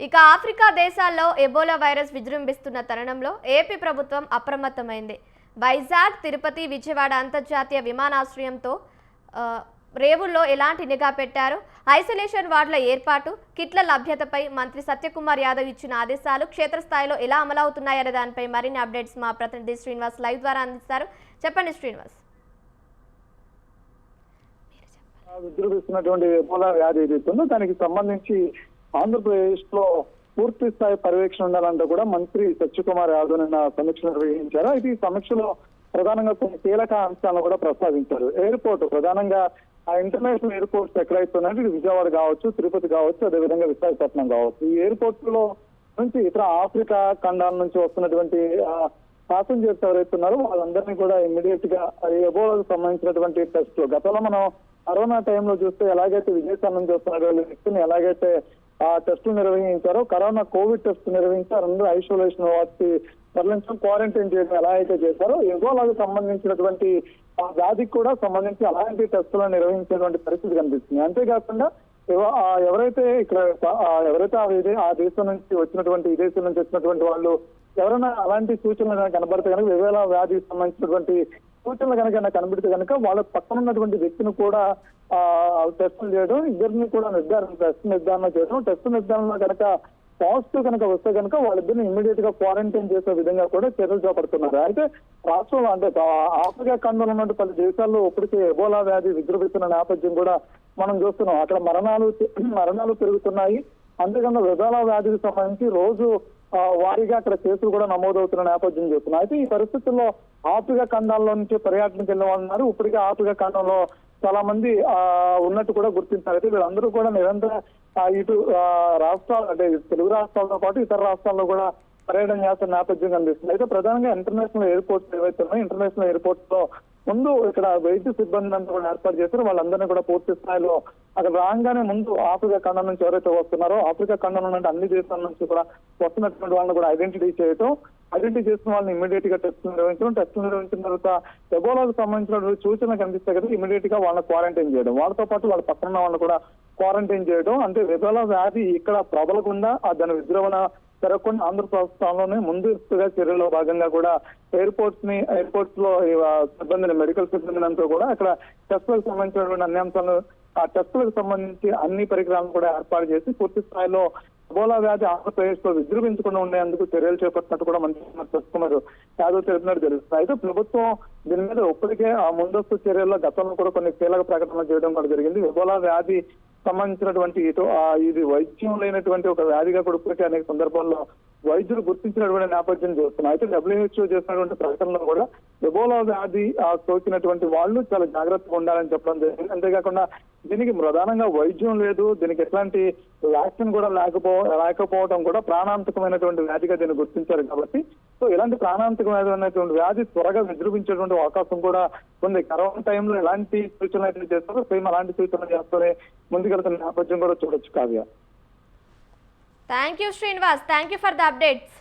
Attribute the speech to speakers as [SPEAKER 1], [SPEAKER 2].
[SPEAKER 1] ఇక ఆఫ్రికా దేశాల్లో Ebola virus విజృంభిస్తున్న తరుణంలో ఏపీ ప్రభుత్వం అప్రమత్తమైంది. వైజాగ్, తిరుపతి, విజయవాడ అంతర్జాతీయ విమానాశ్రయంతో రేవుల్లో ఎలాంటి నిఘా పెట్టారు, ఐసోలేషన్ వార్డుల ఏర్పాటు, కిట్ల లభ్యతపై మంత్రి సత్యకుమార్ యాదవ్ ఇచ్చిన ఆదేశాలు క్షేత్రస్థాయిలో ఎలా అమలవుతున్నాయనే దానిపై మరిన్ని అప్డేట్స్ మా ప్రతినిధి శ్రీనివాస్ లైవ్ ద్వారా అందిస్తారు. చెప్పండి శ్రీనివాస్.
[SPEAKER 2] విజృంభిస్తున్నటువంటి ఎబోలా వ్యాధి ఏదైతుందో దానికి సంబంధించి ఆంధ్రప్రదేశ్ లో పూర్తి స్థాయి పర్యవేక్షణ ఉండాలంటే కూడా మంత్రి సత్యకుమార్ యాదవ్ నిన్న సమీక్ష నిర్వహించారు. అయితే ఈ సమీక్షలో ప్రధానంగా కొన్ని కీలక అంశాలను కూడా ప్రస్తావించారు. ఎయిర్పోర్ట్ ప్రధానంగా ఆ ఇంటర్నేషనల్ ఎయిర్పోర్ట్స్ ఎక్కడైతున్నాయంటే ఇది విజయవాడ కావచ్చు, తిరుపతి కావచ్చు, అదేవిధంగా విశాఖపట్నం కావచ్చు. ఈ ఎయిర్పోర్ట్ లో నుంచి ఇతర ఆఫ్రికా ఖండాల నుంచి వస్తున్నటువంటి ప్యాసింజర్స్ ఎవరైతే ఉన్నారో వాళ్ళందరినీ కూడా ఇమ్మీడియట్ గా ఎబోలాకు సంబంధించినటువంటి టెస్టులు గతంలో మనం కరోనా టైంలో చూస్తే ఎలాగైతే విదేశాల నుంచి వస్తున్నటువంటి వ్యక్తిని ఎలాగైతే ఆ టెస్టులు నిర్వహించారో కరోనా కోవిడ్ టెస్ట్ నిర్వహించారు. అందరూ ఐసోలేషన్ వాటికి తరలించడం, క్వారంటైన్ చేయడం ఎలా అయితే చేశారో ఎబోలాకు సంబంధించినటువంటి ఆ వ్యాధికి కూడా సంబంధించి అలాంటి టెస్టులను నిర్వహించేటువంటి పరిస్థితి కనిపిస్తుంది. అంతేకాకుండా ఎవరైతే ఇక్కడ ఎవరైతే ఆ దేశం నుంచి వచ్చినటువంటి ఈ దేశం నుంచి వచ్చినటువంటి వాళ్ళు ఎవరైనా అలాంటి సూచనలు కనబడితే కనుక వివేల వ్యాధికి సంబంధించినటువంటి సూచనలు కనుక కనబడితే కనుక వాళ్ళ పక్కన ఉన్నటువంటి వ్యక్తిని కూడా టెస్టులు చేయడం, ఇద్దరిని కూడా నిర్ధారణ చేయడం, టెస్ట్ నిర్ధారణలో కనుక పాజిటివ్ కనుక వస్తే కనుక వాళ్ళిద్దరిని ఇమ్మీడియట్ గా క్వారంటైన్ చేసే విధంగా కూడా చర్యలు చేపడుతున్నారు. అయితే రాష్ట్రంలో అంటే ఆఫ్రికా ఖండంలో ఉన్న పలు దేశాల్లో ఇప్పటికే ఎబోలా వ్యాధి విజృంభిస్తున్న నేపథ్యం కూడా మనం చూస్తున్నాం. అక్కడ మరణాలు పెరుగుతున్నాయి. అంతేకాకుండా ఎబోలా వ్యాధికి సంబంధించి రోజు వారీగా అక్కడ కేసులు కూడా నమోదవుతున్న నేపథ్యం చూస్తున్నాం. అయితే ఈ పరిస్థితుల్లో ఆఫ్రికా ఖండాల్లో నుంచి పర్యాటనకు వెళ్ళిన వాళ్ళు ఉన్నారు. ఇప్పటికే ఆఫ్రికా ఖండంలో చాలా మంది ఉన్నట్టు కూడా గుర్తించారు. అయితే వీళ్ళందరూ కూడా నిరంతర ఇటు రాష్ట్రాలు అంటే తెలుగు రాష్ట్రాలతో పాటు ఇతర రాష్ట్రాల్లో కూడా పర్యటన చేస్తున్న నేపథ్యం కనిపిస్తుంది. అయితే ప్రధానంగా ఇంటర్నేషనల్ ఎయిర్పోర్ట్స్ ఏవైతే ఉన్నాయో ఇంటర్నేషనల్ ఎయిర్పోర్ట్స్ లో ముందు ఇక్కడ వైద్య సిబ్బంది అంతా కూడా ఏర్పాటు చేశారు. వాళ్ళందరినీ కూడా పూర్తి స్థాయిలో అక్కడ రాగానే ముందు ఆఫ్రికా ఖండం నుంచి ఎవరైతే వస్తున్నారో ఆఫ్రికా ఖండంలో ఉన్న అన్ని దేశాల నుంచి కూడా వస్తున్నటువంటి వాళ్ళని కూడా ఐడెంటిటీ చేసిన వాళ్ళని ఇమ్మీడియట్ గా టెస్ట్ నిర్వహించిన తర్వాత ఎబోలాకు సంబంధించిన సూచన కనిపిస్తే కదా ఇమ్మీడియట్ గా వాళ్ళని క్వారంటైన్ చేయడం, వాళ్ళతో పాటు వాళ్ళ పక్కన ఉన్న వాళ్ళని కూడా క్వారంటైన్ చేయడం. అంటే ఎబోలా వ్యాధి ఇక్కడ ప్రబలకుండా దాని విజృంభణ జరగకుండా ఆంధ్రప్రదేశ్లోనే ముందుగా చర్యల్లో భాగంగా కూడా ఎయిర్పోర్ట్స్ లో సిబ్బందిని మెడికల్ సిబ్బందిని అంతా కూడా అక్కడ టెస్టులకు సంబంధించినటువంటి అన్ని అంశాలను ఆ టెస్టులకు సంబంధించి అన్ని పరికరాలను కూడా ఏర్పాటు చేసి పూర్తి స్థాయిలో ఎబోలా వ్యాధి ఆంధ్రప్రదేశ్ లో విజృంభించకుండా ఉండేందుకు చర్యలు చేపట్టినట్టు కూడా మంత్రి సత్యకుమార్ యాదవ్ తెలిపినట్టు తెలుస్తుంది. అయితే ప్రభుత్వం దీని మీద ఇప్పటికే ఆ ముందస్తు చర్యల్లో గతంలో కూడా కొన్ని కీలక ప్రకటనలు చేయడం కూడా జరిగింది. ఎబోలా వ్యాధి సంబంధించినటువంటి ఇది వైద్యం లేనటువంటి ఒక వ్యాధిగా కూడా ఇప్పటికే అనేక సందర్భాల్లో వైద్యులు గుర్తించినటువంటి నేపథ్యం చూస్తున్నాం. అయితే WHO చేసినటువంటి ప్రకటనలో కూడా ఎబోలా వ్యాధి సోకినటువంటి వాళ్ళు చాలా జాగ్రత్తగా ఉండాలని చెప్పడం జరిగింది. అంతేకాకుండా దీనికి ప్రధానంగా వైద్యం లేదు, దీనికి ఎట్లాంటి వ్యాక్సిన్ కూడా లేకపోవడం కూడా ప్రాణాంతకమైనటువంటి వ్యాధిగా దీన్ని గుర్తించారు. కాబట్టి సో ఇలాంటి ప్రాణాంతకమైనటువంటి వ్యాధి త్వరగా విజృంభించేటువంటి అవకాశం కూడా ఉంది. కరోనా టైంలో ఎలాంటి సూచనలు అయితే చేస్తారో సేమ్ అలాంటి సూచనలు చేస్తూనే ముందుకెళ్తున్న నేపథ్యం కూడా చూడొచ్చు. Kavya.
[SPEAKER 1] Thank you, Srinivas. Thank you for the updates.